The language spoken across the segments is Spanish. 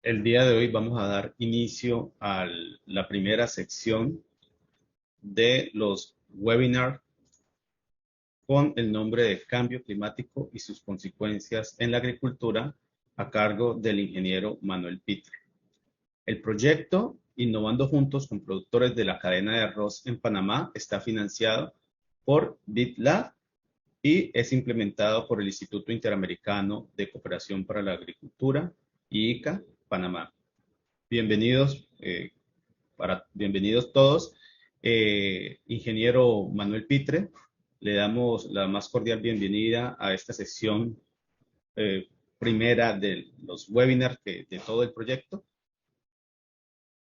El día de hoy vamos a dar inicio a la primera sección de los webinars con el nombre de Cambio Climático y sus consecuencias en la agricultura a cargo del ingeniero Manuel Pitre. El proyecto Innovando Juntos con Productores de la Cadena de Arroz en Panamá está financiado por BitLab y es implementado por el Instituto Interamericano de Cooperación para la Agricultura, IICA, Panamá. Bienvenidos, bienvenidos todos. Ingeniero Manuel Pitre, le damos la más cordial bienvenida a esta sesión primera de los webinars de todo el proyecto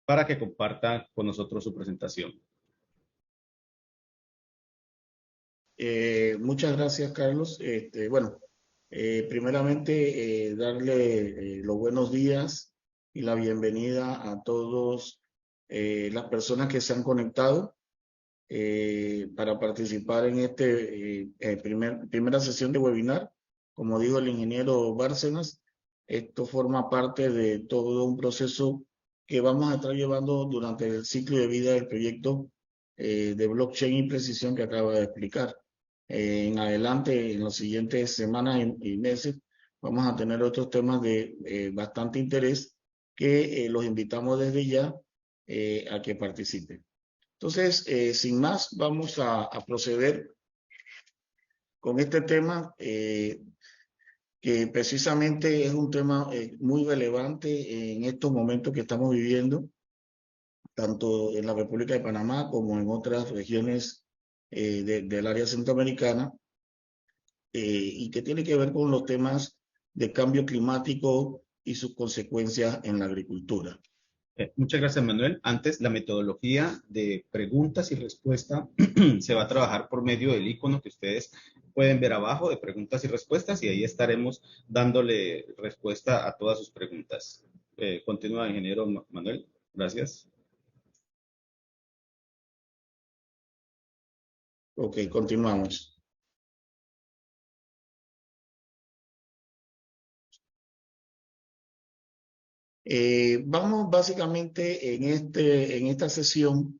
para que comparta con nosotros su presentación. Muchas gracias, Carlos. Primeramente, darle los buenos días y la bienvenida a todos las personas que se han conectado para participar en primera sesión de webinar. Como dijo el ingeniero Bárcenas, esto forma parte de todo un proceso que vamos a estar llevando durante el ciclo de vida del proyecto de blockchain y precisión que acaba de explicar. En adelante, en las siguientes semanas y meses, vamos a tener otros temas de bastante interés que los invitamos desde ya a que participen. Entonces, sin más, vamos a proceder con este tema que precisamente es un tema muy relevante en estos momentos que estamos viviendo, tanto en la República de Panamá como en otras regiones del área centroamericana, y que tiene que ver con los temas de cambio climático y sus consecuencias en la agricultura. Muchas gracias, Manuel. Antes, la metodología de preguntas y respuestas se va a trabajar por medio del icono que ustedes pueden ver abajo de preguntas y respuestas, y ahí estaremos dándole respuesta a todas sus preguntas. Continúa, ingeniero Manuel. Gracias. Ok, continuamos. Vamos básicamente en esta sesión,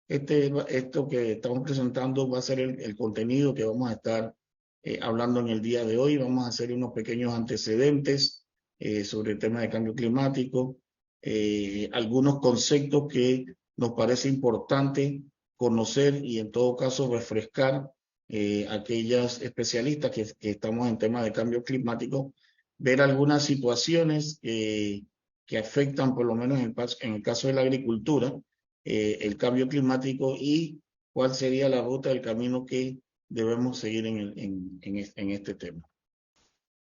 esto que estamos presentando va a ser el contenido que vamos a estar hablando en el día de hoy. Vamos a hacer unos pequeños antecedentes sobre el tema de cambio climático, algunos conceptos que nos parece importante conocer y en todo caso refrescar aquellas especialistas que estamos en tema de cambio climático, ver algunas situaciones que afectan, por lo menos en el caso de la agricultura, el cambio climático y cuál sería la ruta del camino que debemos seguir en este tema.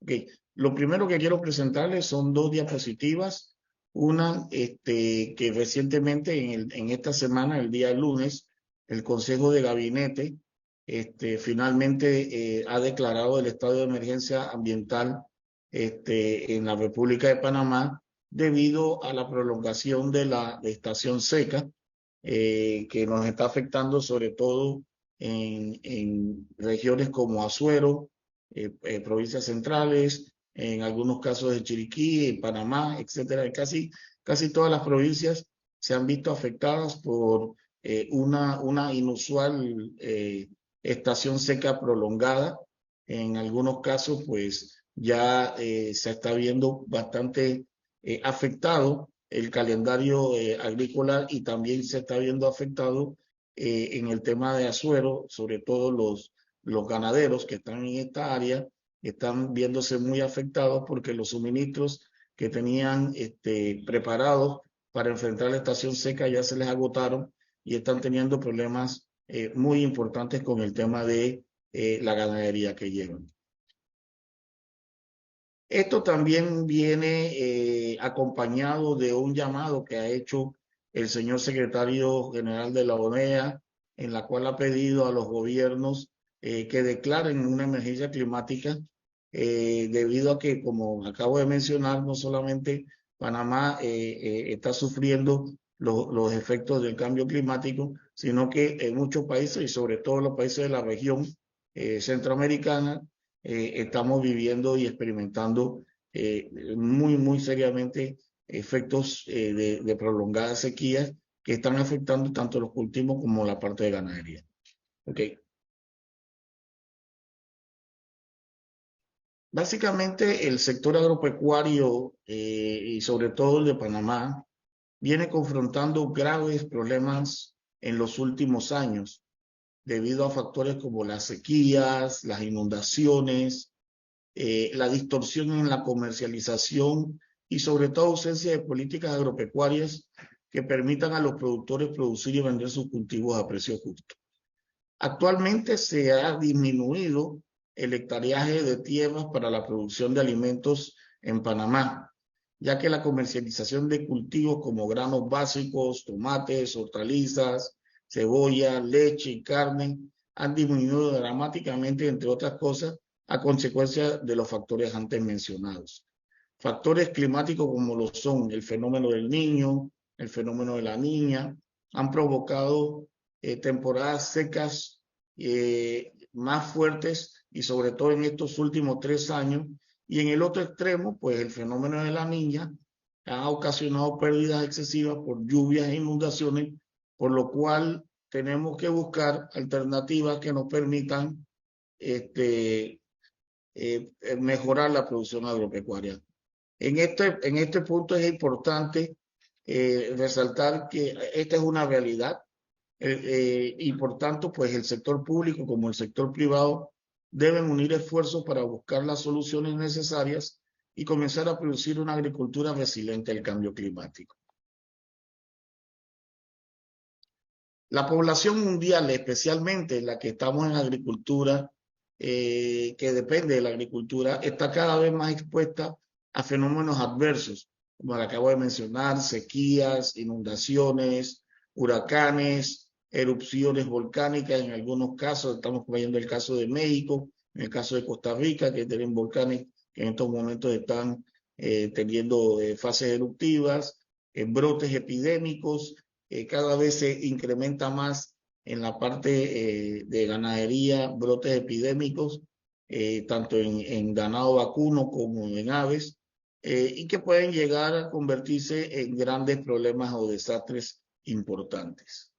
Okay. Lo primero que quiero presentarles son dos diapositivas. Una que recientemente, en esta semana, el día lunes, el Consejo de Gabinete finalmente ha declarado el estado de emergencia ambiental en la República de Panamá, debido a la prolongación de la estación seca que nos está afectando sobre todo en regiones como Azuero, provincias centrales, en algunos casos de Chiriquí, en Panamá, etcétera. Casi todas las provincias se han visto afectadas por una inusual estación seca prolongada. En algunos casos, pues ya se está viendo bastante afectado el calendario agrícola, y también se está viendo afectado en el tema de Azuero, sobre todo los ganaderos que están en esta área están viéndose muy afectados porque los suministros que tenían preparados para enfrentar la estación seca ya se les agotaron y están teniendo problemas muy importantes con el tema de la ganadería que llevan. Esto también viene acompañado de un llamado que ha hecho el señor secretario general de la ONEA, en la cual ha pedido a los gobiernos que declaren una emergencia climática debido a que, como acabo de mencionar, no solamente Panamá está sufriendo los efectos del cambio climático, sino que en muchos países, y sobre todo los países de la región centroamericana, estamos viviendo y experimentando muy seriamente efectos de prolongadas sequías que están afectando tanto los cultivos como la parte de ganadería. Okay. Básicamente el sector agropecuario y sobre todo el de Panamá viene confrontando graves problemas en los últimos años debido a factores como las sequías, las inundaciones, la distorsión en la comercialización y sobre todo ausencia de políticas agropecuarias que permitan a los productores producir y vender sus cultivos a precio justo. Actualmente se ha disminuido el hectareaje de tierras para la producción de alimentos en Panamá, ya que la comercialización de cultivos como granos básicos, tomates, hortalizas, cebolla, leche y carne han disminuido dramáticamente, entre otras cosas, a consecuencia de los factores antes mencionados. Factores climáticos como lo son el fenómeno del Niño, el fenómeno de la Niña, han provocado temporadas secas más fuertes y sobre todo en estos últimos 3 años. Y en el otro extremo, pues el fenómeno de la Niña ha ocasionado pérdidas excesivas por lluvias e inundaciones, por lo cual tenemos que buscar alternativas que nos permitan mejorar la producción agropecuaria. En este punto es importante resaltar que esta es una realidad y por tanto pues el sector público como el sector privado deben unir esfuerzos para buscar las soluciones necesarias y comenzar a producir una agricultura resiliente al cambio climático. La población mundial, especialmente la que estamos en agricultura, que depende de la agricultura, está cada vez más expuesta a fenómenos adversos, como le acabo de mencionar, sequías, inundaciones, huracanes, erupciones volcánicas. En algunos casos, estamos viendo el caso de México, en el caso de Costa Rica, que tienen volcanes que en estos momentos están teniendo fases eruptivas, brotes epidémicos. Cada vez se incrementa más en la parte de ganadería, brotes epidémicos, tanto en ganado vacuno como en aves, y que pueden llegar a convertirse en grandes problemas o desastres importantes.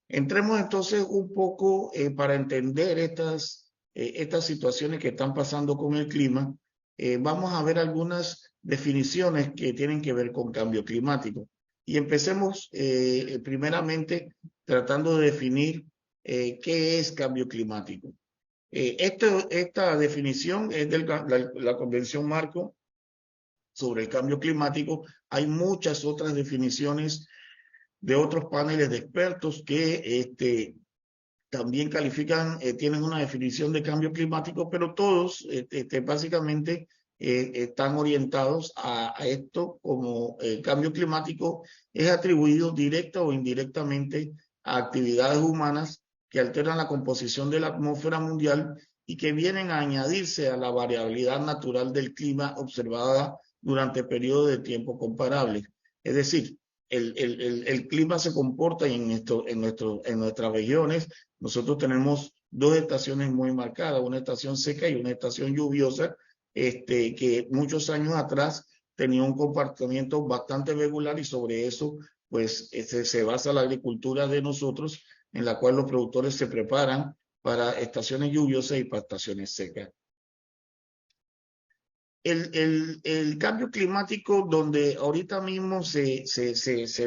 Entremos entonces un poco para entender estas situaciones que están pasando con el clima. Vamos a ver algunas definiciones que tienen que ver con cambio climático. Y empecemos primeramente tratando de definir qué es cambio climático. Esta definición es de la Convención Marco sobre el Cambio Climático. Hay muchas otras definiciones de otros paneles de expertos que también califican, tienen una definición de cambio climático, pero todos básicamente están orientados a esto como el cambio climático es atribuido directa o indirectamente a actividades humanas que alteran la composición de la atmósfera mundial y que vienen a añadirse a la variabilidad natural del clima observada durante periodos de tiempo comparables. Es decir, el clima se comporta en nuestras regiones. Nosotros tenemos 2 estaciones muy marcadas, una estación seca y una estación lluviosa, que muchos años atrás tenía un comportamiento bastante regular y sobre eso pues se basa la agricultura de nosotros, en la cual los productores se preparan para estaciones lluviosas y para estaciones secas. El cambio climático donde ahorita mismo se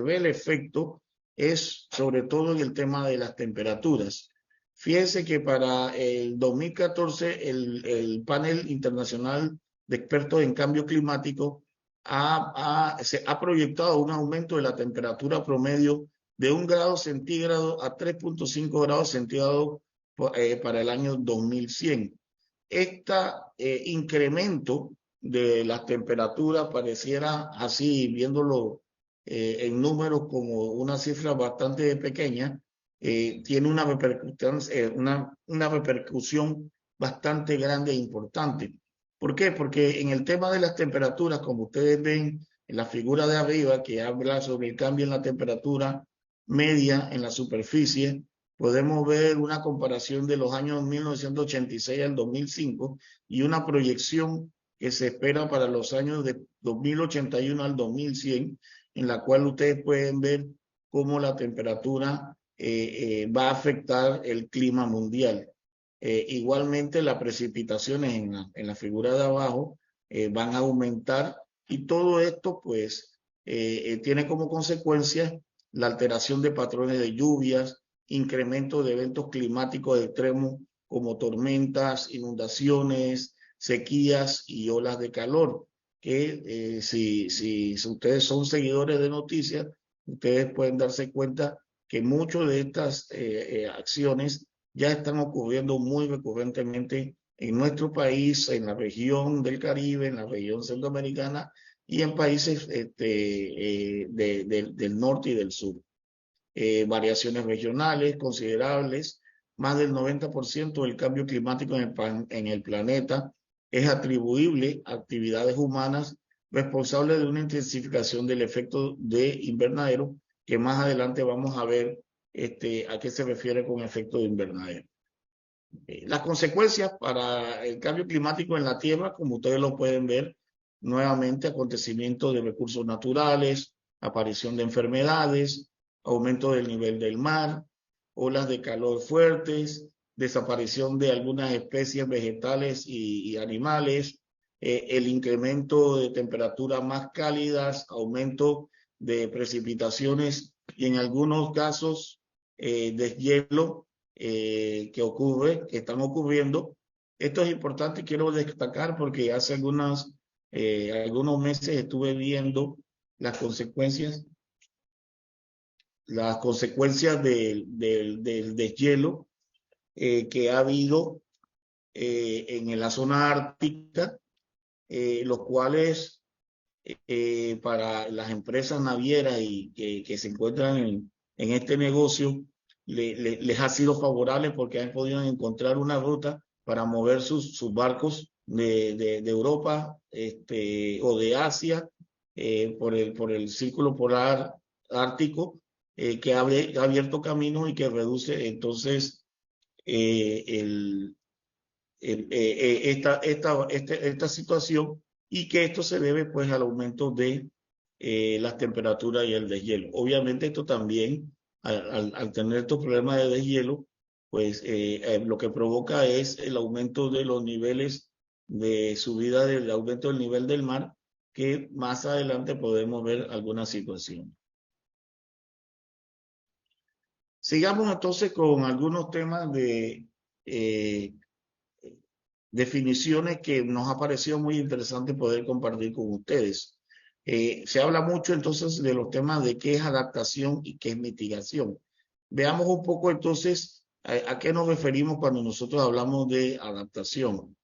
ve el efecto es sobre todo en el tema de las temperaturas. Fíjense que para el 2014 el panel internacional de expertos en cambio climático se ha proyectado un aumento de la temperatura promedio de 1 grado centígrado a 3.5 grados centígrados para el año 2100. Este incremento de las temperaturas pareciera así, viéndolo en números, como una cifra bastante pequeña, tiene una repercusión bastante grande e importante. ¿Por qué? Porque en el tema de las temperaturas, como ustedes ven en la figura de arriba, que habla sobre el cambio en la temperatura media en la superficie, podemos ver una comparación de los años 1986 al 2005 y una proyección que se espera para los años de 2081 al 2100, en la cual ustedes pueden ver cómo la temperatura va a afectar el clima mundial. Igualmente, las precipitaciones en la figura de abajo van a aumentar, y todo esto pues tiene como consecuencia la alteración de patrones de lluvias, incremento de eventos climáticos extremos como tormentas, inundaciones, sequías y olas de calor, que si ustedes son seguidores de noticias, ustedes pueden darse cuenta que muchas de estas acciones ya están ocurriendo muy recurrentemente en nuestro país, en la región del Caribe, en la región centroamericana y en países del norte y del sur. Variaciones regionales considerables. Más del 90% del cambio climático en el planeta es atribuible a actividades humanas responsables de una intensificación del efecto de invernadero, que más adelante vamos a ver a qué se refiere con efecto de invernadero. Las consecuencias para el cambio climático en la Tierra, como ustedes lo pueden ver, nuevamente acontecimientos de recursos naturales, aparición de enfermedades, aumento del nivel del mar, olas de calor fuertes, desaparición de algunas especies vegetales y animales, el incremento de temperaturas más cálidas, aumento de precipitaciones y en algunos casos deshielo que están ocurriendo. Esto es importante y quiero destacar porque hace algunos meses estuve viendo las consecuencias del deshielo que ha habido en la zona ártica, los cuales para las empresas navieras y que se encuentran en este negocio les ha sido favorable porque han podido encontrar una ruta para mover sus barcos de Europa o de Asia por el círculo polar ártico, que ha abierto camino y que reduce entonces esta situación, y que esto se debe pues al aumento de las temperaturas y el deshielo. Obviamente esto también, al tener estos problemas de deshielo, pues lo que provoca es el aumento de los niveles de subida, del aumento del nivel del mar, que más adelante podemos ver alguna situación. Sigamos entonces con algunos temas de definiciones que nos ha parecido muy interesante poder compartir con ustedes. Se habla mucho entonces de los temas de qué es adaptación y qué es mitigación. Veamos un poco entonces a qué nos referimos cuando nosotros hablamos de adaptación.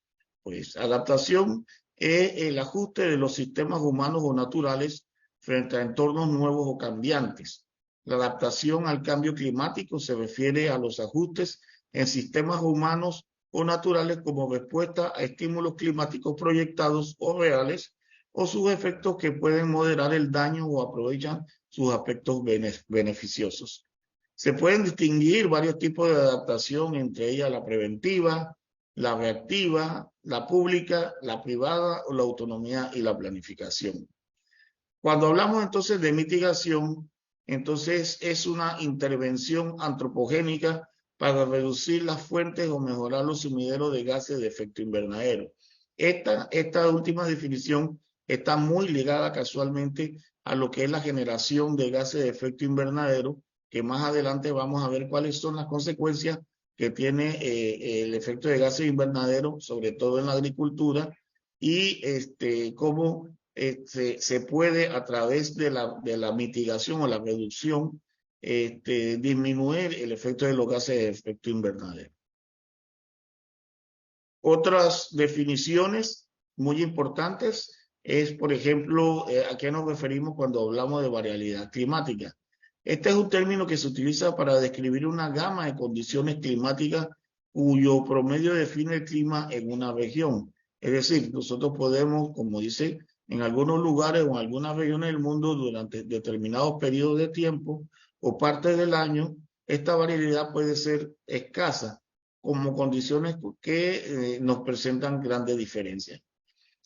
Pues adaptación es el ajuste de los sistemas humanos o naturales frente a entornos nuevos o cambiantes. La adaptación al cambio climático se refiere a los ajustes en sistemas humanos o naturales como respuesta a estímulos climáticos proyectados o reales, o sus efectos que pueden moderar el daño o aprovechan sus aspectos beneficiosos. Se pueden distinguir varios tipos de adaptación, entre ellas la preventiva, la reactiva, la pública, la privada o la autonomía y la planificación. Cuando hablamos entonces de mitigación, entonces es una intervención antropogénica para reducir las fuentes o mejorar los sumideros de gases de efecto invernadero. Esta última definición está muy ligada casualmente a lo que es la generación de gases de efecto invernadero, que más adelante vamos a ver cuáles son las consecuencias que tiene el efecto de gases invernadero, sobre todo en la agricultura, y cómo se puede, a través de la mitigación o la reducción, disminuir el efecto de los gases de efecto invernadero. Otras definiciones muy importantes es, por ejemplo, a qué nos referimos cuando hablamos de variabilidad climática. Este es un término que se utiliza para describir una gama de condiciones climáticas cuyo promedio define el clima en una región. Es decir, nosotros podemos, como dice, en algunos lugares o en algunas regiones del mundo, durante determinados periodos de tiempo o partes del año, esta variabilidad puede ser escasa, como condiciones que nos presentan grandes diferencias.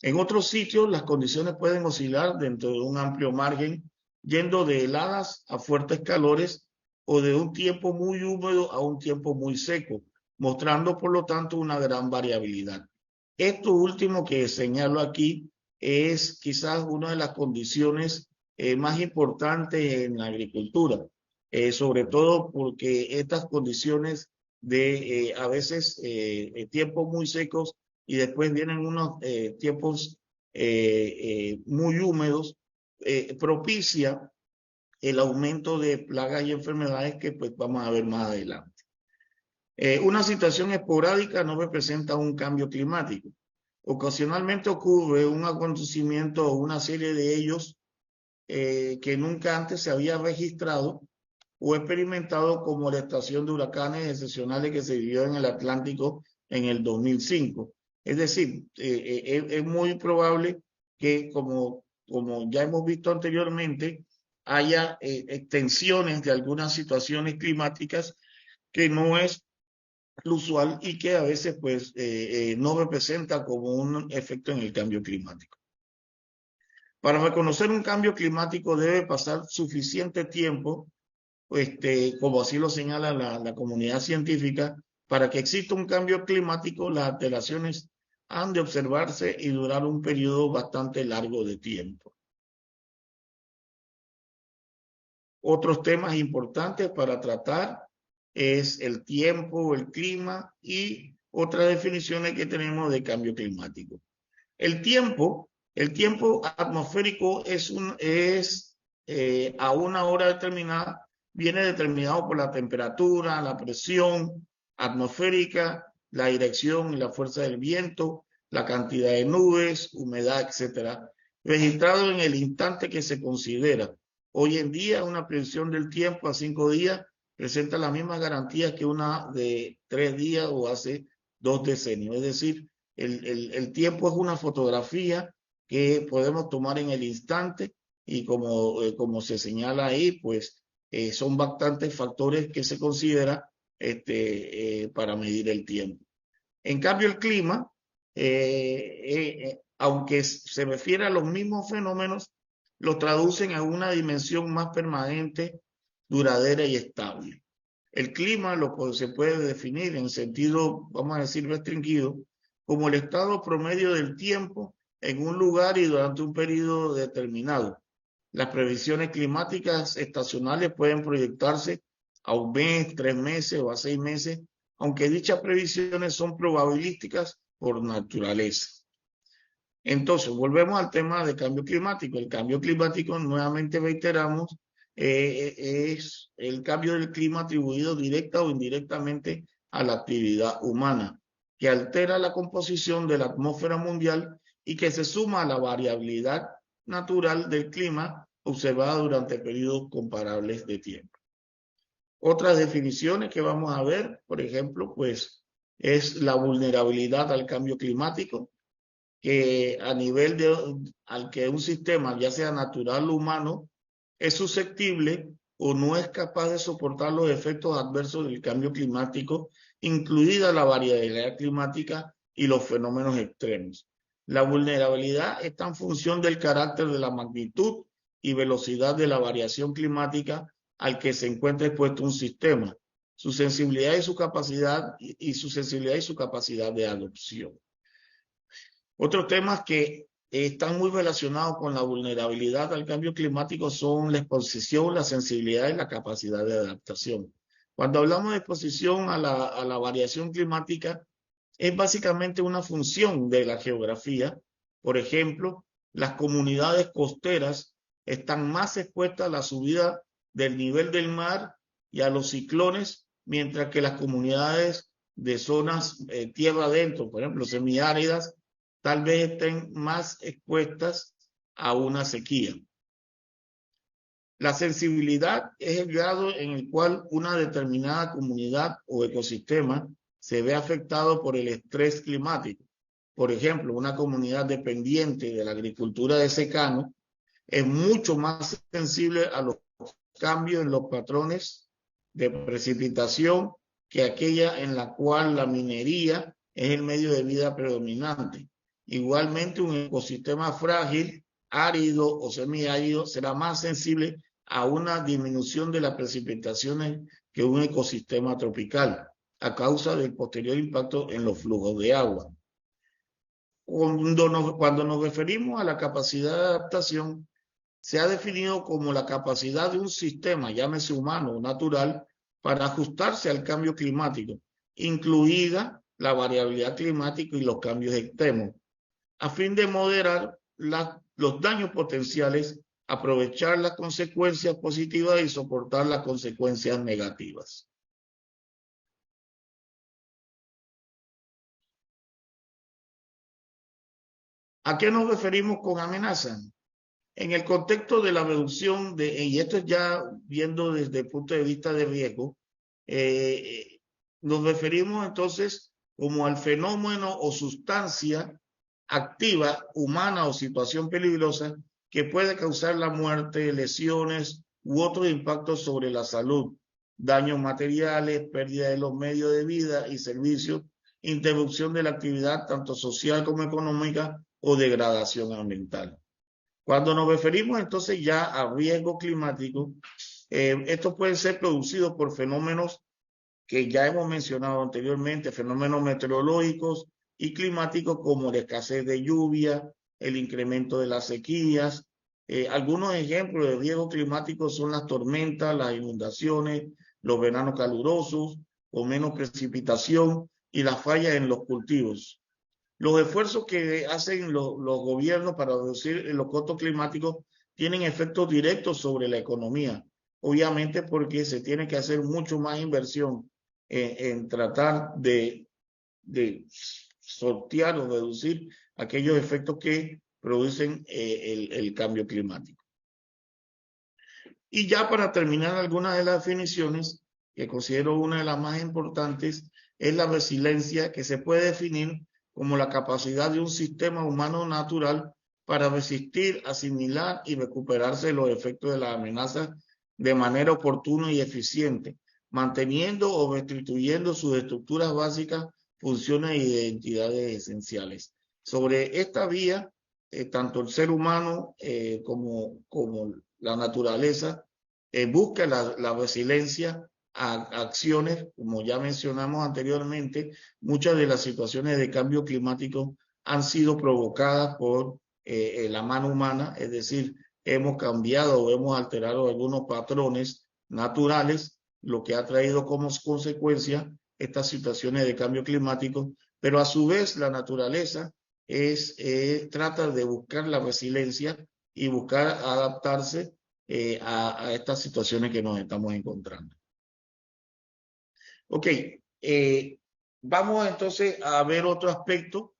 En otros sitios, las condiciones pueden oscilar dentro de un amplio margen, yendo de heladas a fuertes calores o de un tiempo muy húmedo a un tiempo muy seco, mostrando por lo tanto una gran variabilidad. Esto último que señalo aquí es quizás una de las condiciones más importantes en la agricultura, sobre todo porque estas condiciones de a veces tiempos muy secos y después vienen unos tiempos muy húmedos, propicia el aumento de plagas y enfermedades que pues vamos a ver más adelante. Una situación esporádica no representa un cambio climático. Ocasionalmente ocurre un acontecimiento o una serie de ellos que nunca antes se había registrado o experimentado, como la estación de huracanes excepcionales que se vivió en el Atlántico en el 2005. Es decir, es muy probable que, como ya hemos visto anteriormente, haya extensiones de algunas situaciones climáticas que no es lo usual y que a veces pues no representa como un efecto en el cambio climático. Para reconocer un cambio climático debe pasar suficiente tiempo, como así lo señala la comunidad científica. Para que exista un cambio climático, las alteraciones han de observarse y durar un periodo bastante largo de tiempo. Otros temas importantes para tratar es el tiempo, el clima y otras definiciones que tenemos de cambio climático. El tiempo atmosférico es a una hora determinada, viene determinado por la temperatura, la presión atmosférica, la dirección y la fuerza del viento, la cantidad de nubes, humedad, etcétera, registrado en el instante que se considera. Hoy en día, una predicción del tiempo a 5 días presenta las mismas garantías que una de 3 días o hace 2 decenios. Es decir, el tiempo es una fotografía que podemos tomar en el instante y como se señala ahí, pues son bastantes factores que se consideran para medir el tiempo. En cambio, el clima, aunque se refiere a los mismos fenómenos, los traducen a una dimensión más permanente, duradera y estable. El clima se puede definir en sentido, vamos a decir, restringido, como el estado promedio del tiempo en un lugar y durante un periodo determinado. Las previsiones climáticas estacionales pueden proyectarse a un mes, 3 meses o a 6 meses, aunque dichas previsiones son probabilísticas por naturaleza. Entonces, volvemos al tema de cambio climático. El cambio climático, nuevamente reiteramos, es el cambio del clima atribuido directa o indirectamente a la actividad humana, que altera la composición de la atmósfera mundial y que se suma a la variabilidad natural del clima observada durante periodos comparables de tiempo. Otras definiciones que vamos a ver, por ejemplo, pues es la vulnerabilidad al cambio climático, que al que un sistema, ya sea natural o humano, es susceptible o no es capaz de soportar los efectos adversos del cambio climático, incluida la variabilidad climática y los fenómenos extremos. La vulnerabilidad está en función del carácter de la magnitud y velocidad de la variación climática al que se encuentra expuesto un sistema, su sensibilidad y su capacidad de adopción. Otros temas que están muy relacionados con la vulnerabilidad al cambio climático son la exposición, la sensibilidad y la capacidad de adaptación. Cuando hablamos de exposición a la variación climática, es básicamente una función de la geografía. Por ejemplo, las comunidades costeras están más expuestas a la subida del nivel del mar y a los ciclones, mientras que las comunidades de zonas tierra adentro, por ejemplo, semiáridas, tal vez estén más expuestas a una sequía. La sensibilidad es el grado en el cual una determinada comunidad o ecosistema se ve afectado por el estrés climático. Por ejemplo, una comunidad dependiente de la agricultura de secano es mucho más sensible a los cambios en los patrones de precipitación que aquella en la cual la minería es el medio de vida predominante. Igualmente, un ecosistema frágil, árido o semiárido será más sensible a una disminución de las precipitaciones que un ecosistema tropical, a causa del posterior impacto en los flujos de agua. Cuando nos referimos a la capacidad de adaptación, se ha definido como la capacidad de un sistema, llámese humano o natural, para ajustarse al cambio climático, incluida la variabilidad climática y los cambios extremos, a fin de moderar los daños potenciales, aprovechar las consecuencias positivas y soportar las consecuencias negativas. ¿A qué nos referimos con amenaza? En el contexto de la reducción y esto es ya viendo desde el punto de vista de riesgo, nos referimos entonces como al fenómeno o sustancia activa, humana o situación peligrosa que puede causar la muerte, lesiones u otros impactos sobre la salud, daños materiales, pérdida de los medios de vida y servicios, interrupción de la actividad tanto social como económica o degradación ambiental. Cuando nos referimos entonces ya a riesgo climático, estos pueden ser producidos por fenómenos que ya hemos mencionado anteriormente, fenómenos meteorológicos y climáticos como la escasez de lluvia, el incremento de las sequías. Algunos ejemplos de riesgo climático son las tormentas, las inundaciones, los veranos calurosos o menos precipitación y las fallas en los cultivos. Los esfuerzos que hacen los gobiernos para reducir los costos climáticos tienen efectos directos sobre la economía, obviamente porque se tiene que hacer mucho más inversión en tratar de sortear o reducir aquellos efectos que producen el cambio climático. Y ya para terminar, algunas de las definiciones que considero una de las más importantes es la resiliencia, que se puede definir como la capacidad de un sistema humano natural para resistir, asimilar y recuperarse de los efectos de las amenazas de manera oportuna y eficiente, manteniendo o restituyendo sus estructuras básicas, funciones e identidades esenciales. Sobre esta vía, tanto el ser humano como la naturaleza busca la resiliencia a acciones, como ya mencionamos anteriormente. Muchas de las situaciones de cambio climático han sido provocadas por la mano humana, es decir, hemos cambiado o hemos alterado algunos patrones naturales, lo que ha traído como consecuencia estas situaciones de cambio climático, pero a su vez la naturaleza trata de buscar la resiliencia y buscar adaptarse a estas situaciones que nos estamos encontrando. Ok, vamos entonces a ver otro aspecto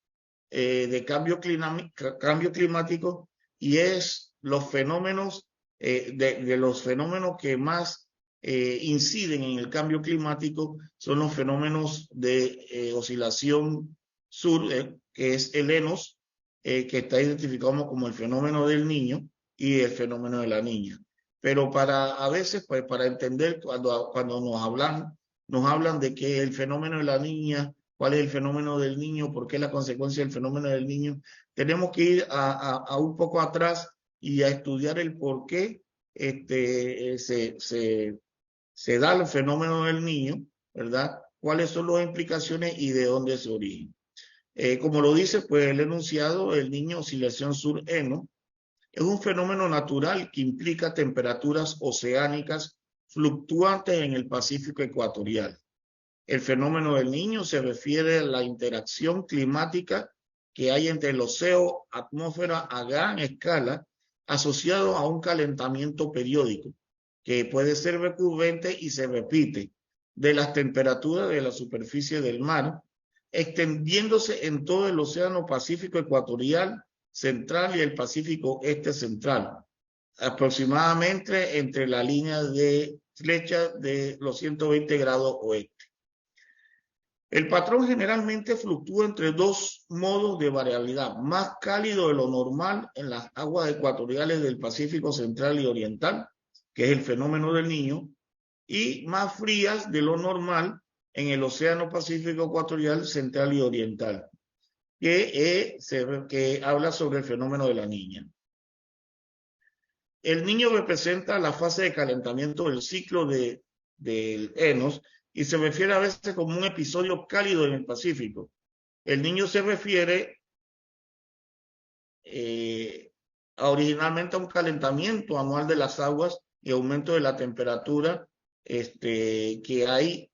de cambio climático, y es los fenómenos, de los fenómenos que más inciden en el cambio climático son los fenómenos de oscilación sur, que es el ENOS, que está identificado como el fenómeno del niño y el fenómeno de la niña. Pero a veces, pues para entender cuando nos hablan de que el fenómeno de la niña, cuál es el fenómeno del niño, por qué es la consecuencia del fenómeno del niño, tenemos que ir a un poco atrás y a estudiar el por qué se da el fenómeno del niño, ¿verdad? Cuáles son las implicaciones y de dónde se origina. Como lo dice pues el enunciado, el niño oscilación sur-eno es un fenómeno natural que implica temperaturas oceánicas fluctuantes en el Pacífico ecuatorial. El fenómeno del niño se refiere a la interacción climática que hay entre el océano, atmósfera a gran escala, asociado a un calentamiento periódico, que puede ser recurrente y se repite, de las temperaturas de la superficie del mar, extendiéndose en todo el océano Pacífico ecuatorial, central y el Pacífico este central, aproximadamente entre la línea de flecha de los 120 grados oeste. El patrón generalmente fluctúa entre dos modos de variabilidad: más cálido de lo normal en las aguas ecuatoriales del Pacífico central y oriental, que es el fenómeno del niño, y más frías de lo normal en el Océano Pacífico ecuatorial central y oriental. que habla sobre el fenómeno de la niña. El niño representa la fase de calentamiento del ciclo del Enos y se refiere a veces como un episodio cálido en el Pacífico. El niño se refiere originalmente a un calentamiento anual de las aguas y aumento de la temperatura que hay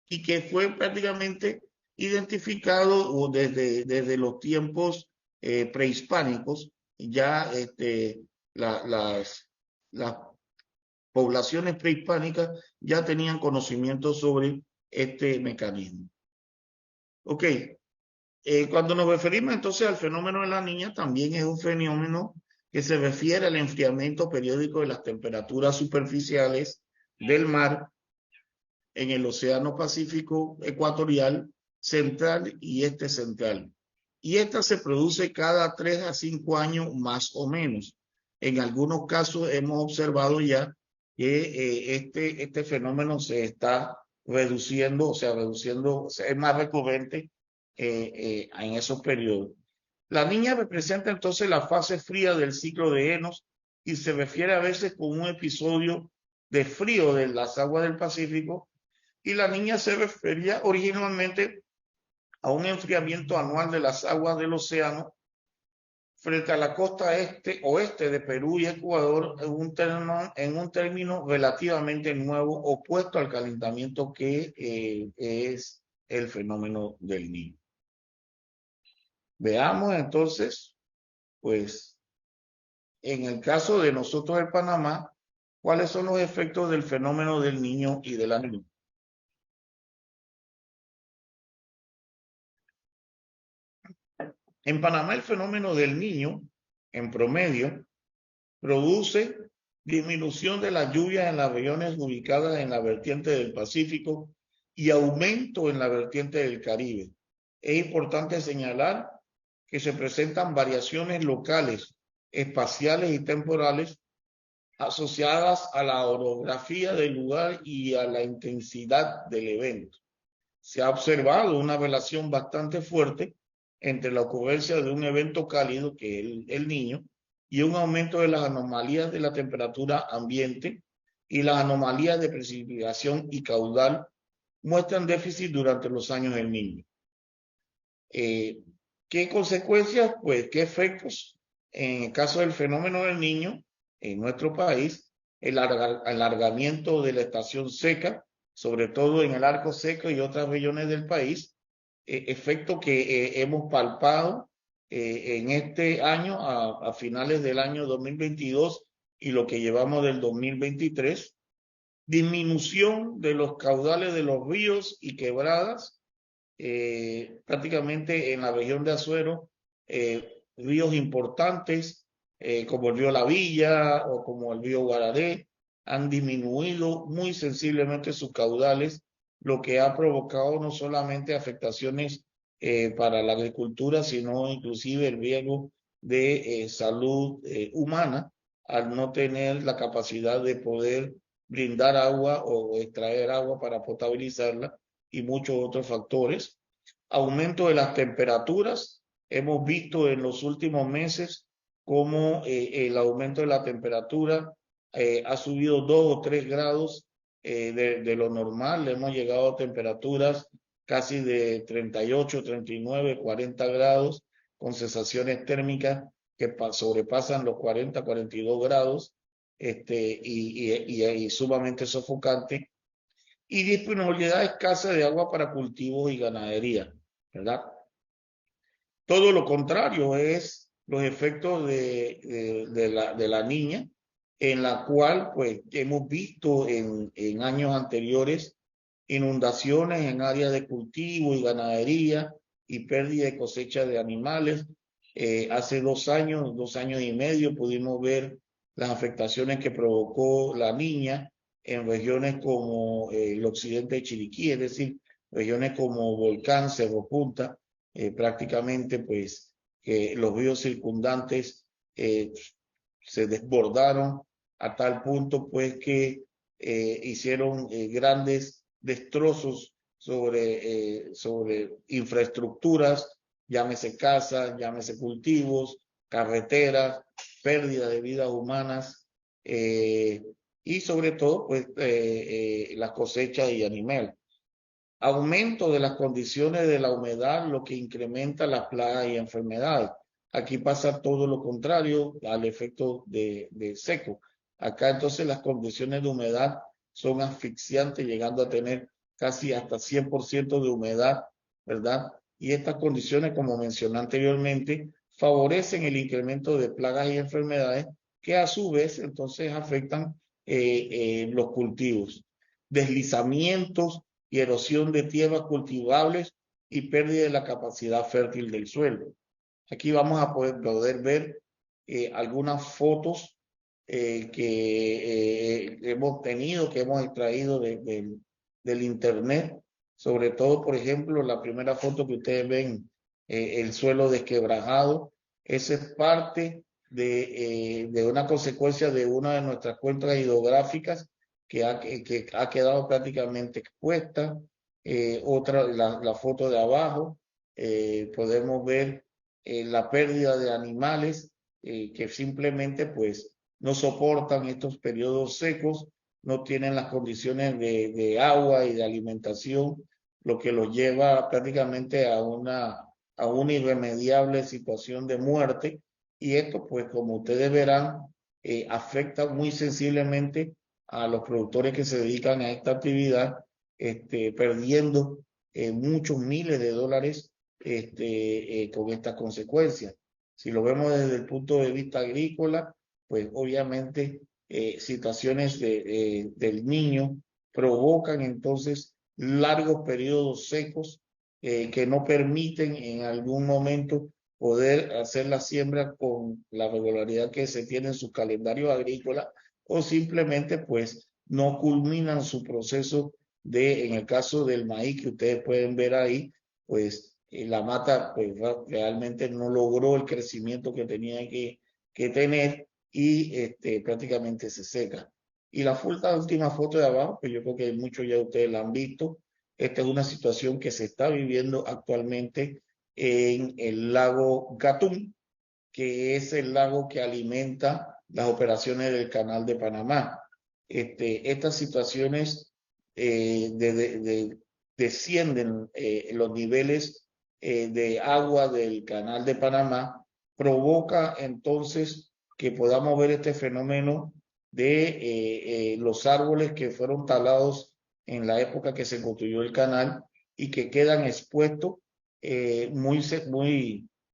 y que fue prácticamente identificado desde los tiempos prehispánicos. Ya las poblaciones prehispánicas ya tenían conocimiento sobre este mecanismo. Ok, cuando nos referimos entonces al fenómeno de la niña, también es un fenómeno que se refiere al enfriamiento periódico de las temperaturas superficiales del mar en el Océano Pacífico ecuatorial, central y este central. Y esta se produce cada 3 a 5 años más o menos. En algunos casos hemos observado ya que este fenómeno se está reduciendo, o sea, es más recurrente en esos periodos. La niña representa entonces la fase fría del ciclo de Enos y se refiere a veces con un episodio de frío de las aguas del Pacífico, y la niña se refería originalmente a un enfriamiento anual de las aguas del océano frente a la costa oeste de Perú y Ecuador en un término relativamente nuevo, opuesto al calentamiento que es el fenómeno del Niño. Veamos entonces, pues, en el caso de nosotros en Panamá, cuáles son los efectos del fenómeno del Niño y de la Niña. En Panamá, el fenómeno del Niño, en promedio, produce disminución de las lluvias en las regiones ubicadas en la vertiente del Pacífico y aumento en la vertiente del Caribe. Es importante señalar que se presentan variaciones locales, espaciales y temporales asociadas a la orografía del lugar y a la intensidad del evento. Se ha observado una relación bastante fuerte entre la ocurrencia de un evento cálido, que es el Niño, y un aumento de las anomalías de la temperatura ambiente, y las anomalías de precipitación y caudal muestran déficit durante los años del Niño. ¿Qué consecuencias? Pues, ¿qué efectos? En el caso del fenómeno del Niño, en nuestro país, el alargamiento de la estación seca, sobre todo en el arco seco y otras regiones del país, efecto que hemos palpado en este año, a finales del año 2022 y lo que llevamos del 2023, disminución de los caudales de los ríos y quebradas, prácticamente en la región de Azuero, ríos importantes como el río La Villa o como el río Guararé han disminuido muy sensiblemente sus caudales, lo que ha provocado no solamente afectaciones para la agricultura, sino inclusive el riesgo de salud humana, al no tener la capacidad de poder brindar agua o extraer agua para potabilizarla, y muchos otros factores. Aumento de las temperaturas. Hemos visto en los últimos meses cómo el aumento de la temperatura ha subido 2 o 3 grados de lo normal. Hemos llegado a temperaturas casi de 38, 39, 40 grados, con sensaciones térmicas que sobrepasan los 40, 42 grados, y sumamente sofocante, y disponibilidad escasa de agua para cultivos y ganadería, ¿verdad? Todo lo contrario es los efectos de la niña, en la cual pues hemos visto en años anteriores inundaciones en áreas de cultivo y ganadería y pérdida de cosecha de animales. Hace 2 años y medio, pudimos ver las afectaciones que provocó la niña en regiones como el occidente de Chiriquí, es decir, regiones como Volcán, Cerro Punta, prácticamente pues los ríos circundantes se desbordaron a tal punto pues que hicieron grandes destrozos sobre infraestructuras llámese casas, llámese cultivos, carreteras, pérdida de vidas humanas y sobre todo pues las cosechas y animales. Aumento de las condiciones de la humedad, lo que incrementa las plagas y enfermedades. Aquí pasa todo lo contrario al efecto de seco. Acá entonces las condiciones de humedad son asfixiantes, llegando a tener casi hasta 100% de humedad, ¿verdad? Y estas condiciones, como mencioné anteriormente, favorecen el incremento de plagas y enfermedades que a su vez entonces afectan los cultivos. Deslizamientos y erosión de tierras cultivables y pérdida de la capacidad fértil del suelo. Aquí vamos a poder ver algunas fotos que hemos tenido, que hemos extraído del internet. Sobre todo, por ejemplo, la primera foto que ustedes ven, el suelo desquebrajado. Esa es parte de una consecuencia de una de nuestras cuencas hidrográficas que ha quedado prácticamente expuesta. La foto de abajo, podemos ver la pérdida de animales que simplemente pues no soportan estos periodos secos, no tienen las condiciones de agua y de alimentación, lo que los lleva prácticamente a una irremediable situación de muerte. Y esto, pues como ustedes verán, afecta muy sensiblemente a los productores que se dedican a esta actividad, perdiendo muchos miles de dólares con estas consecuencias. Si lo vemos desde el punto de vista agrícola, pues obviamente situaciones del Niño provocan entonces largos periodos secos que no permiten en algún momento poder hacer la siembra con la regularidad que se tiene en su calendario agrícola, o simplemente pues no culminan su proceso en el caso del maíz que ustedes pueden ver ahí, pues la mata pues realmente no logró el crecimiento que tenía que tener y prácticamente se seca. Y la última foto de abajo, pues yo creo que muchos ya ustedes la han visto. Esta es una situación que se está viviendo actualmente en el lago Gatún, que es el lago que alimenta las operaciones del Canal de Panamá. Estas situaciones descienden los niveles de agua del Canal de Panamá, provoca entonces que podamos ver este fenómeno de los árboles que fueron talados en la época que se construyó el canal y que quedan expuestos muy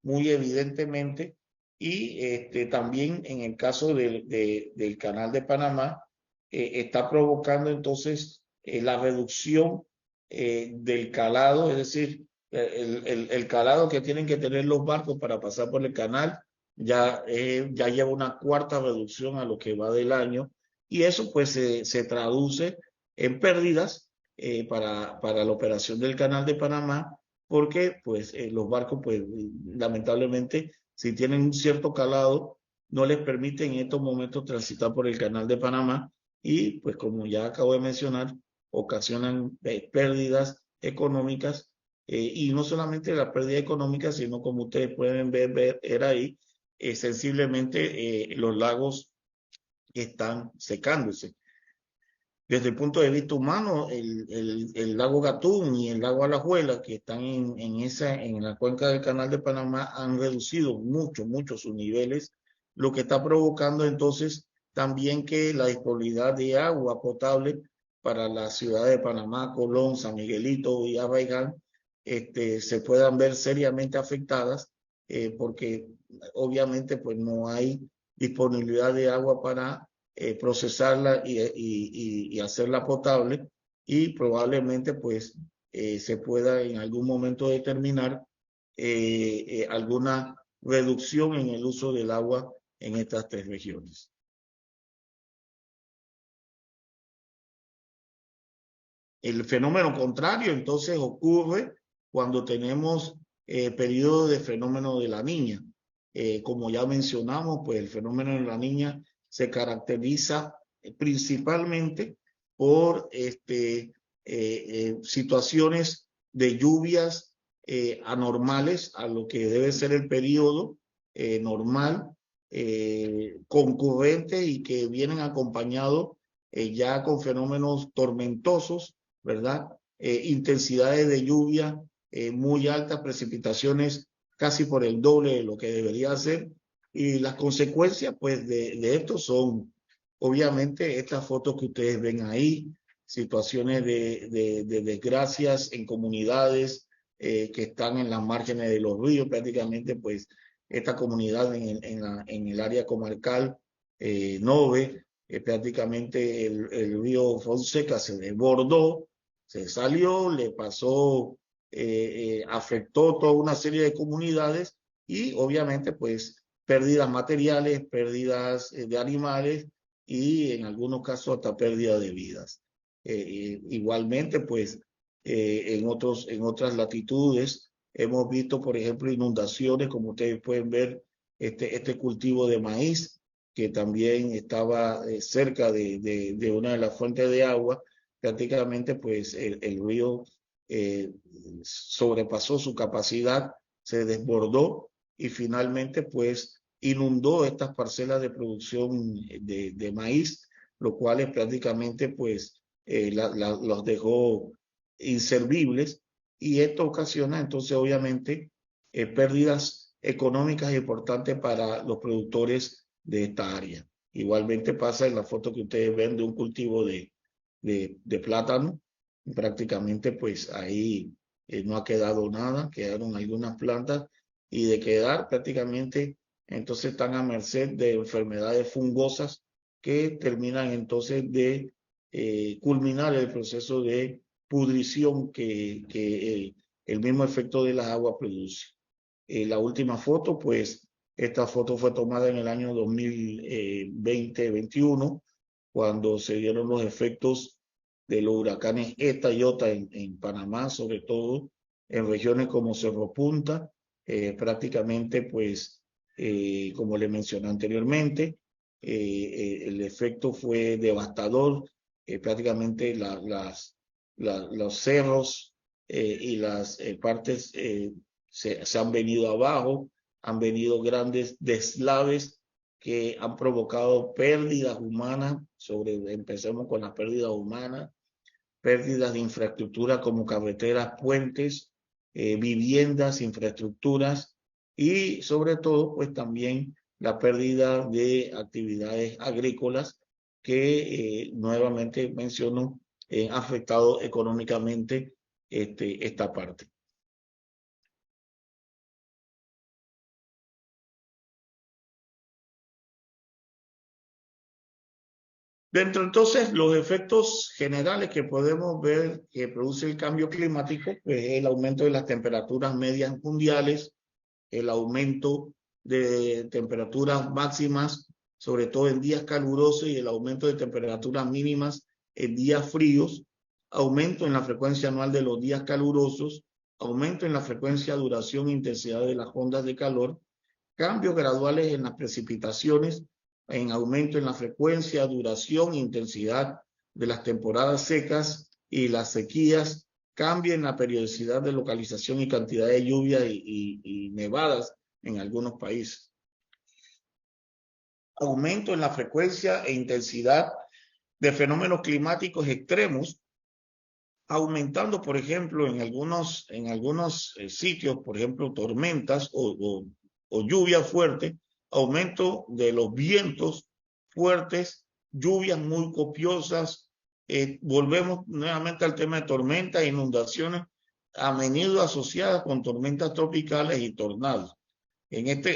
evidentemente. Y también en el caso del Canal de Panamá, está provocando entonces la reducción del calado, es decir, el calado que tienen que tener los barcos para pasar por el canal ya lleva una cuarta reducción a lo que va del año, y eso pues se traduce en pérdidas para la operación del Canal de Panamá, porque pues los barcos pues lamentablemente si tienen un cierto calado no les permite en estos momentos transitar por el Canal de Panamá, y pues como ya acabo de mencionar, ocasionan pérdidas económicas y no solamente la pérdida económica, sino como ustedes pueden ver ahí, sensiblemente los lagos están secándose. Desde el punto de vista humano, el lago Gatún y el lago Alajuela, que están en la cuenca del Canal de Panamá, han reducido mucho sus niveles, lo que está provocando entonces también que la disponibilidad de agua potable para la ciudad de Panamá, Colón, San Miguelito y Arraiján se puedan ver seriamente afectadas, porque obviamente pues no hay disponibilidad de agua para procesarla y hacerla potable, y probablemente pues se pueda en algún momento determinar alguna reducción en el uso del agua en estas tres regiones. El fenómeno contrario entonces ocurre cuando tenemos periodo de fenómeno de la Niña. Como ya mencionamos, pues el fenómeno de la Niña se caracteriza principalmente por situaciones de lluvias anormales a lo que debe ser el periodo normal, concurrente, y que vienen acompañados ya con fenómenos tormentosos, ¿verdad? Intensidades de lluvia muy altas, precipitaciones casi por el doble de lo que debería ser. Y las consecuencias, pues, de esto son, obviamente, estas fotos que ustedes ven ahí, situaciones de desgracias en comunidades que están en las márgenes de los ríos. Prácticamente, pues, esta comunidad en el área comarcal Nove, prácticamente el río Fonseca se desbordó, se salió, le pasó, afectó toda una serie de comunidades y obviamente pues pérdidas materiales, pérdidas de animales y en algunos casos hasta pérdida de vidas. Igualmente pues en otras latitudes hemos visto, por ejemplo, inundaciones, como ustedes pueden ver, este cultivo de maíz que también estaba cerca de una de las fuentes de agua. Prácticamente pues el río sobrepasó su capacidad, se desbordó y finalmente pues inundó estas parcelas de producción de maíz, lo cual prácticamente pues los dejó inservibles, y esto ocasiona entonces obviamente pérdidas económicas importantes para los productores de esta área. Igualmente pasa en la foto que ustedes ven de un cultivo de plátano. Prácticamente pues ahí no ha quedado nada, quedaron algunas plantas, y de quedar prácticamente entonces están a merced de enfermedades fungosas que terminan entonces de culminar el proceso de pudrición que el mismo efecto de las aguas produce. La última foto, pues esta foto fue tomada en el año 2020-21, cuando se dieron los efectos de los huracanes ETA y OTA en Panamá, sobre todo en regiones como Cerro Punta. Prácticamente, pues, como le mencioné anteriormente, el efecto fue devastador. Prácticamente los cerros y las partes se han venido abajo, han venido grandes deslaves que han provocado pérdidas humanas. Empecemos con las pérdidas humanas, pérdidas de infraestructura como carreteras, puentes, viviendas, infraestructuras, y sobre todo pues también la pérdida de actividades agrícolas que nuevamente menciono ha afectado económicamente esta parte. Dentro entonces los efectos generales que podemos ver que produce el cambio climático, pues el aumento de las temperaturas medias mundiales, el aumento de temperaturas máximas, sobre todo en días calurosos, y el aumento de temperaturas mínimas en días fríos, aumento en la frecuencia anual de los días calurosos, aumento en la frecuencia, duración e intensidad de las ondas de calor, cambios graduales en las precipitaciones, en aumento en la frecuencia, duración e intensidad de las temporadas secas y las sequías, cambio en la periodicidad de localización y cantidad de lluvia y nevadas en algunos países. Aumento en la frecuencia e intensidad de fenómenos climáticos extremos, aumentando, por ejemplo, en algunos sitios, por ejemplo, tormentas o lluvia fuerte, aumento de los vientos fuertes, lluvias muy copiosas. Volvemos nuevamente al tema de tormentas e inundaciones, a menudo asociadas con tormentas tropicales y tornados.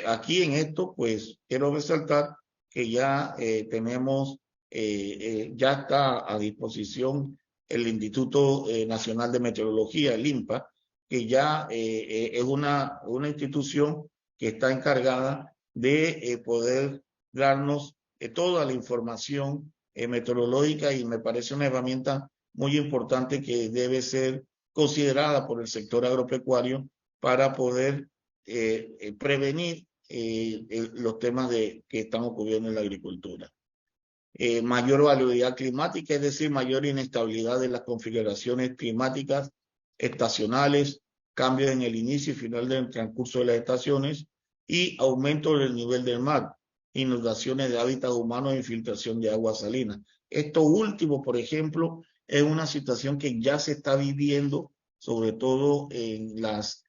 Aquí en esto, pues, quiero resaltar que ya tenemos, ya está a disposición el Instituto Nacional de Meteorología, el INPA, que ya es una institución que está encargada de poder darnos toda la información meteorológica, y me parece una herramienta muy importante que debe ser considerada por el sector agropecuario para poder prevenir los temas que están ocurriendo en la agricultura. Mayor variabilidad climática, es decir, mayor inestabilidad de las configuraciones climáticas estacionales, cambios en el inicio y final del transcurso de las estaciones y aumento del nivel del mar, inundaciones de hábitats humanos e infiltración de agua salina. Esto último, por ejemplo, es una situación que ya se está viviendo, sobre todo en las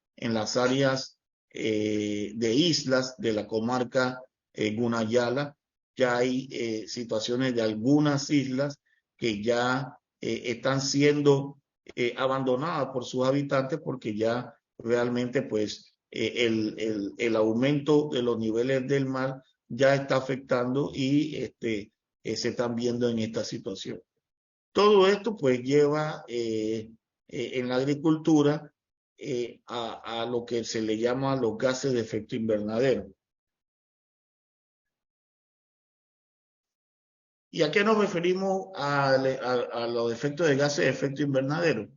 áreas de islas de la comarca Gunayala. Ya hay situaciones de algunas islas que ya están siendo abandonadas por sus habitantes porque ya realmente pues el aumento de los niveles del mar ya está afectando y se están viendo en esta situación. Todo esto pues lleva en la agricultura a lo que se le llama los gases de efecto invernadero. ¿Y a qué nos referimos a los efectos de gases de efecto invernadero?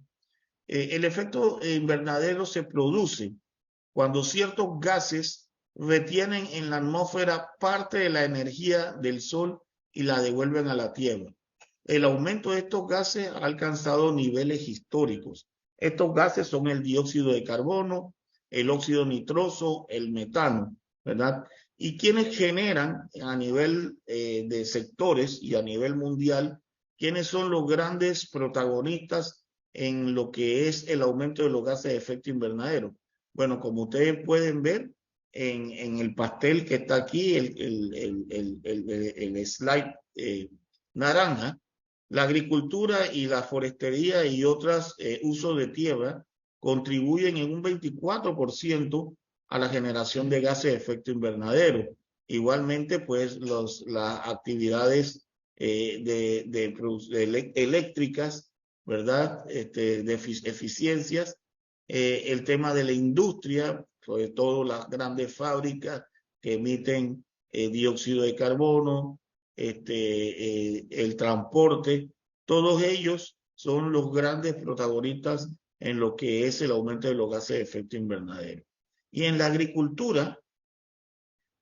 El efecto invernadero se produce cuando ciertos gases retienen en la atmósfera parte de la energía del sol y la devuelven a la Tierra. El aumento de estos gases ha alcanzado niveles históricos. Estos gases son el dióxido de carbono, el óxido nitroso, el metano, ¿verdad? Y quienes generan a nivel de sectores y a nivel mundial, quiénes son los grandes protagonistas en lo que es el aumento de los gases de efecto invernadero. Bueno, como ustedes pueden ver en el pastel que está aquí, el slide naranja, la agricultura y la forestería y otros usos de tierra contribuyen en un 24% a la generación de gases de efecto invernadero. Igualmente, pues las actividades eléctricas, ¿verdad? De eficiencias, el tema de la industria, sobre todo las grandes fábricas que emiten dióxido de carbono, el transporte, todos ellos son los grandes protagonistas en lo que es el aumento de los gases de efecto invernadero. Y en la agricultura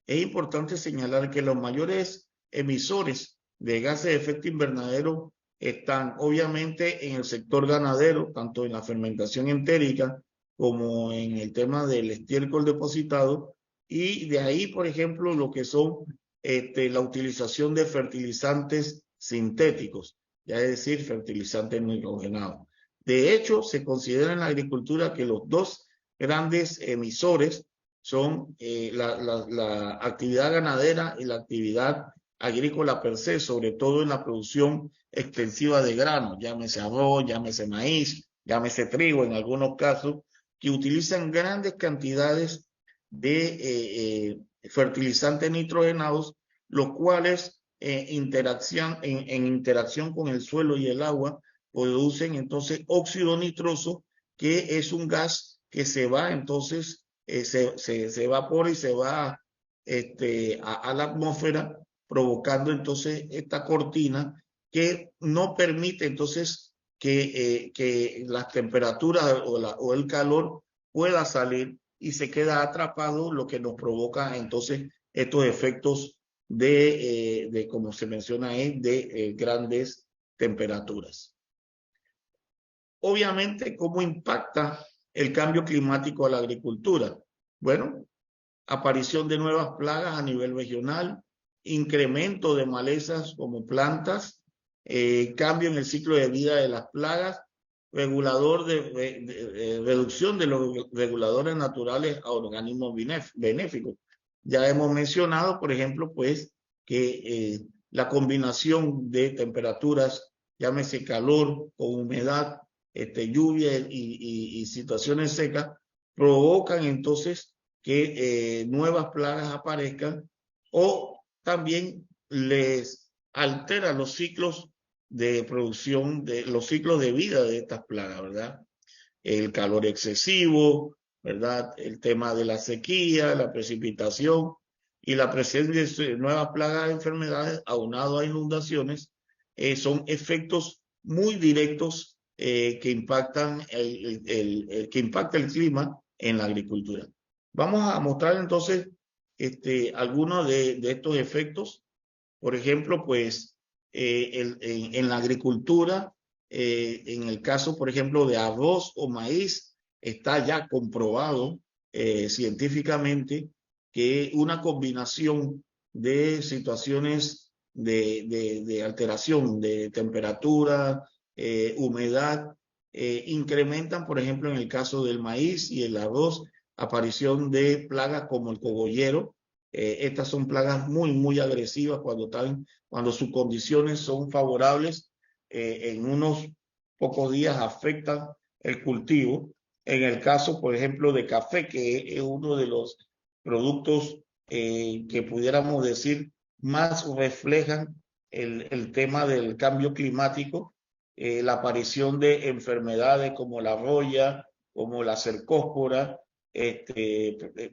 es importante señalar que los mayores emisores de gases de efecto invernadero están obviamente en el sector ganadero, tanto en la fermentación entérica como en el tema del estiércol depositado, y de ahí, por ejemplo, lo que son la utilización de fertilizantes sintéticos, ya es decir, fertilizantes nitrogenados. De hecho, se considera en la agricultura que los dos grandes emisores son la actividad ganadera y la actividad agrícola per se, sobre todo en la producción extensiva de granos, llámese arroz, llámese maíz, llámese trigo en algunos casos, que utilizan grandes cantidades de fertilizantes nitrogenados, los cuales en interacción con el suelo y el agua producen entonces óxido nitroso, que es un gas que se va entonces, se evapora y se va a la atmósfera, provocando entonces esta cortina que no permite entonces que las temperaturas o el calor pueda salir y se queda atrapado, lo que nos provoca entonces estos efectos como se menciona ahí, de grandes temperaturas. Obviamente, ¿cómo impacta el cambio climático a la agricultura? Bueno, aparición de nuevas plagas a nivel regional, incremento de malezas como plantas, cambio en el ciclo de vida de las plagas, reducción de los reguladores naturales a organismos benéficos. Ya hemos mencionado, por ejemplo, pues que la combinación de temperaturas, llámese calor con humedad, lluvia y situaciones secas, provocan entonces que nuevas plagas aparezcan, o también les altera los ciclos de producción, los ciclos de vida de estas plagas, ¿verdad? El calor excesivo, ¿verdad? El tema de la sequía, la precipitación y la presencia de nuevas plagas de enfermedades aunado a inundaciones son efectos muy directos que impactan que impacta el clima en la agricultura. Vamos a mostrar entonces algunos de estos efectos. Por ejemplo, pues en la agricultura, en el caso, por ejemplo, de arroz o maíz, está ya comprobado científicamente que una combinación de situaciones de alteración de temperatura, humedad, incrementan, por ejemplo, en el caso del maíz y el arroz, aparición de plagas como el cogollero. Estas son plagas muy agresivas cuando sus condiciones son favorables. En unos pocos días afectan el cultivo. En el caso, por ejemplo, de café, que es uno de los productos que pudiéramos decir más reflejan el tema del cambio climático, la aparición de enfermedades como la roya, como la cercóspora,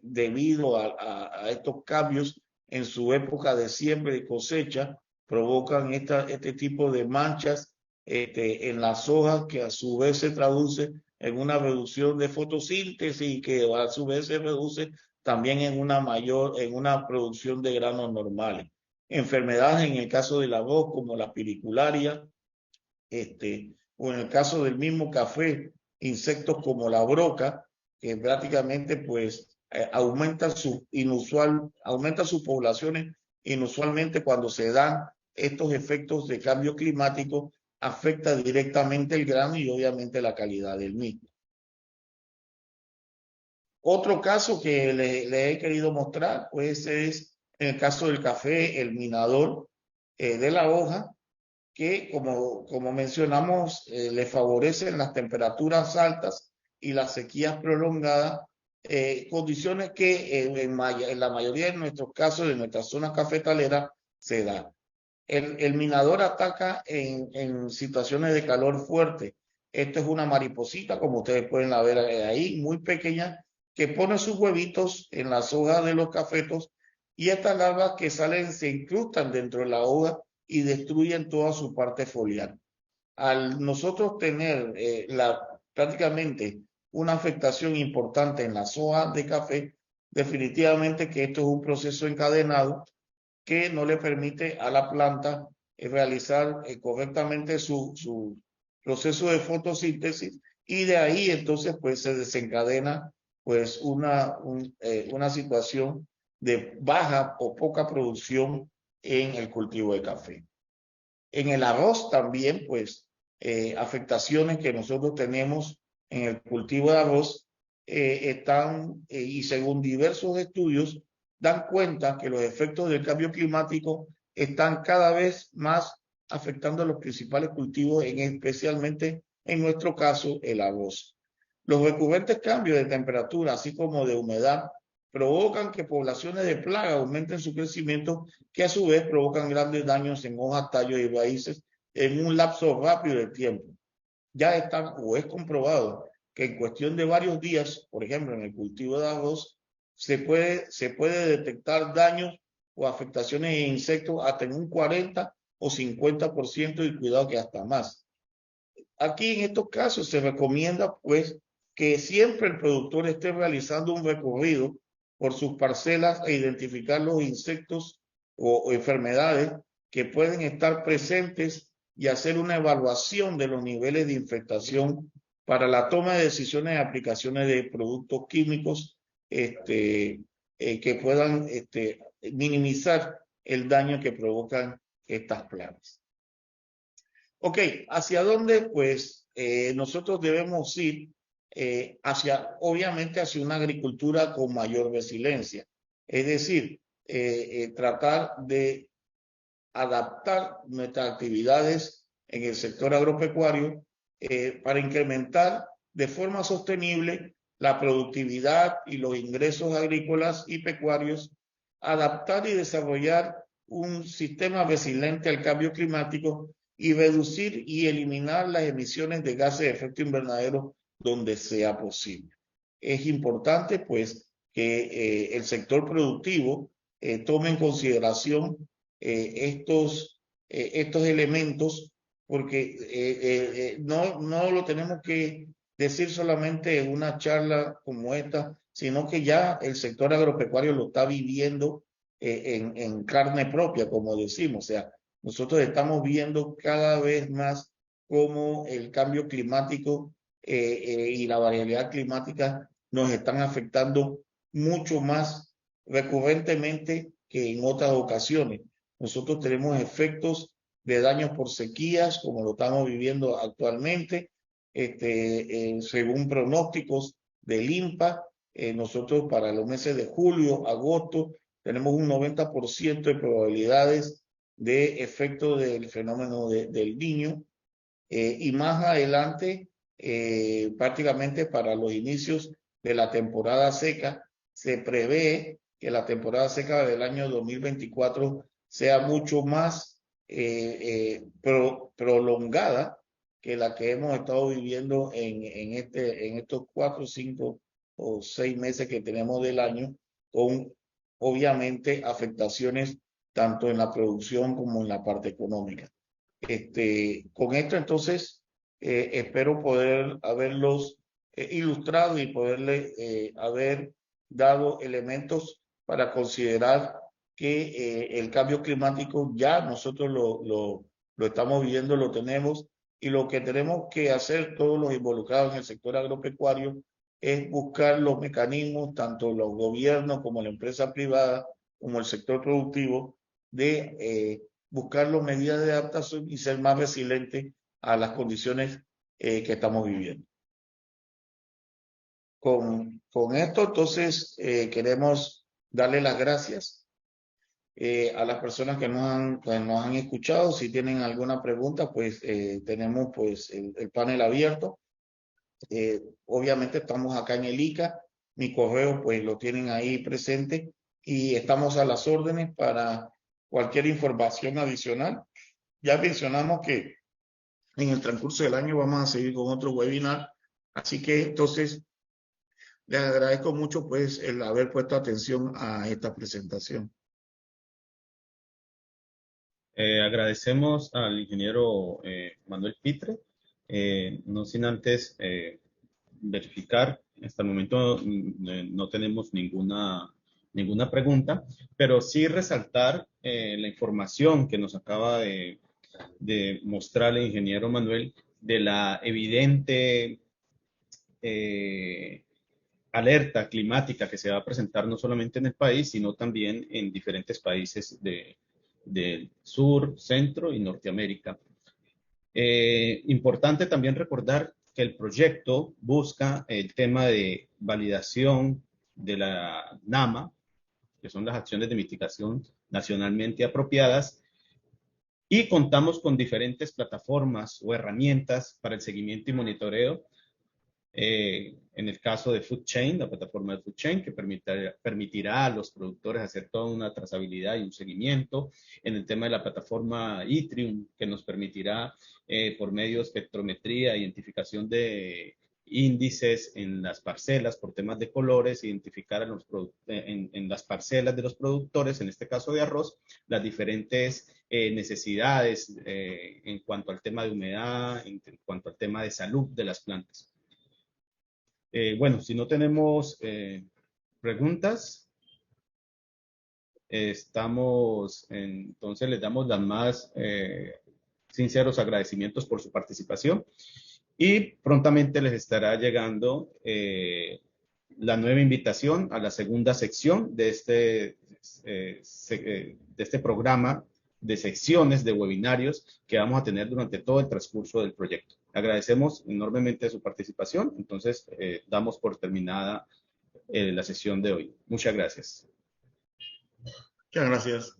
debido a estos cambios en su época de siembra y cosecha, provocan este tipo de manchas en las hojas, que a su vez se traduce en una reducción de fotosíntesis y que a su vez se reduce también en una producción de granos normales. Enfermedades en el caso del arroz como la piricularia, o en el caso del mismo café, insectos como la broca, que prácticamente pues aumenta sus poblaciones inusualmente cuando se dan estos efectos de cambio climático, afecta directamente el grano y obviamente la calidad del mismo. Otro caso que le he querido mostrar, pues es en el caso del café, el minador de la hoja, que como mencionamos, le favorecen las temperaturas altas y las sequías prolongadas, condiciones que en la mayoría de nuestros casos, de nuestras zonas cafetaleras, se dan. El minador ataca en situaciones de calor fuerte. Esto es una mariposita, como ustedes pueden ver ahí, muy pequeña, que pone sus huevitos en las hojas de los cafetos, y estas larvas que salen se incrustan dentro de la hoja y destruyen toda su parte foliar. Al nosotros tener prácticamente una afectación importante en las hojas de café, definitivamente que esto es un proceso encadenado que no le permite a la planta realizar correctamente su proceso de fotosíntesis, y de ahí entonces pues se desencadena pues una situación de baja o poca producción en el cultivo de café. En el arroz también pues afectaciones que nosotros tenemos en el cultivo de arroz están, y según diversos estudios, dan cuenta que los efectos del cambio climático están cada vez más afectando a los principales cultivos, especialmente en nuestro caso el arroz. Los recurrentes cambios de temperatura, así como de humedad, provocan que poblaciones de plaga aumenten su crecimiento, que a su vez provocan grandes daños en hojas, tallos y raíces en un lapso rápido de tiempo. Ya está o es comprobado que en cuestión de varios días, por ejemplo, en el cultivo de arroz, se puede detectar daños o afectaciones de insectos hasta en un 40 o 50%, y cuidado que hasta más. Aquí en estos casos se recomienda pues que siempre el productor esté realizando un recorrido por sus parcelas e identificar los insectos o enfermedades que pueden estar presentes, y hacer una evaluación de los niveles de infestación para la toma de decisiones de aplicaciones de productos químicos que puedan minimizar el daño que provocan estas plagas. Ok, ¿hacia dónde? Pues nosotros debemos ir obviamente hacia una agricultura con mayor resiliencia. Es decir, tratar de adaptar nuestras actividades en el sector agropecuario para incrementar de forma sostenible la productividad y los ingresos agrícolas y pecuarios, adaptar y desarrollar un sistema resiliente al cambio climático y reducir y eliminar las emisiones de gases de efecto invernadero donde sea posible. Es importante pues que el sector productivo tome en consideración estos elementos, porque no lo tenemos que decir solamente en una charla como esta, sino que ya el sector agropecuario lo está viviendo en carne propia, como decimos. O sea, nosotros estamos viendo cada vez más cómo el cambio climático y la variabilidad climática nos están afectando mucho más recurrentemente que en otras ocasiones. Nosotros tenemos efectos de daños por sequías, como lo estamos viviendo actualmente, según pronósticos del INPA. Nosotros para los meses de julio, agosto, tenemos un 90% de probabilidades de efecto del fenómeno del Niño, y más adelante, prácticamente para los inicios de la temporada seca, se prevé que la temporada seca del año 2024 sea mucho más prolongada que la que hemos estado viviendo en estos 4, 5 o 6 meses que tenemos del año, con obviamente afectaciones tanto en la producción como en la parte económica. Con esto entonces espero poder haberlos ilustrado y poderle haber dado elementos para considerar que el cambio climático ya nosotros lo estamos viviendo, lo tenemos, y lo que tenemos que hacer todos los involucrados en el sector agropecuario es buscar los mecanismos, tanto los gobiernos como la empresa privada, como el sector productivo, de buscar las medidas de adaptación y ser más resilientes a las condiciones que estamos viviendo. Con esto, entonces, queremos darle las gracias a las personas que nos han escuchado. Si tienen alguna pregunta, pues tenemos pues el panel abierto. Obviamente estamos acá en el ICA. Mi correo pues lo tienen ahí presente y estamos a las órdenes para cualquier información adicional. Ya mencionamos que en el transcurso del año vamos a seguir con otro webinar, así que entonces les agradezco mucho pues el haber puesto atención a esta presentación. Agradecemos al ingeniero Manuel Pitre, no sin antes verificar, hasta el momento no tenemos ninguna pregunta, pero sí resaltar la información que nos acaba de mostrar el ingeniero Manuel de la evidente alerta climática que se va a presentar no solamente en el país, sino también en diferentes países del sur, centro y Norteamérica. Importante también recordar que el proyecto busca el tema de validación de la NAMA, que son las acciones de mitigación nacionalmente apropiadas, y contamos con diferentes plataformas o herramientas para el seguimiento y monitoreo. En el caso de Food Chain, la plataforma de Food Chain, que permitirá a los productores hacer toda una trazabilidad y un seguimiento. En el tema de la plataforma Yttrium, que nos permitirá, por medio de espectrometría, identificación de índices en las parcelas por temas de colores, identificar en las parcelas de los productores, en este caso de arroz, las diferentes necesidades en cuanto al tema de humedad, en cuanto al tema de salud de las plantas. Bueno, si no tenemos preguntas, entonces les damos las más sinceros agradecimientos por su participación y prontamente les estará llegando la nueva invitación a la segunda sección de este programa de secciones de webinarios que vamos a tener durante todo el transcurso del proyecto. Agradecemos enormemente su participación, entonces damos por terminada la sesión de hoy. Muchas gracias. Muchas gracias.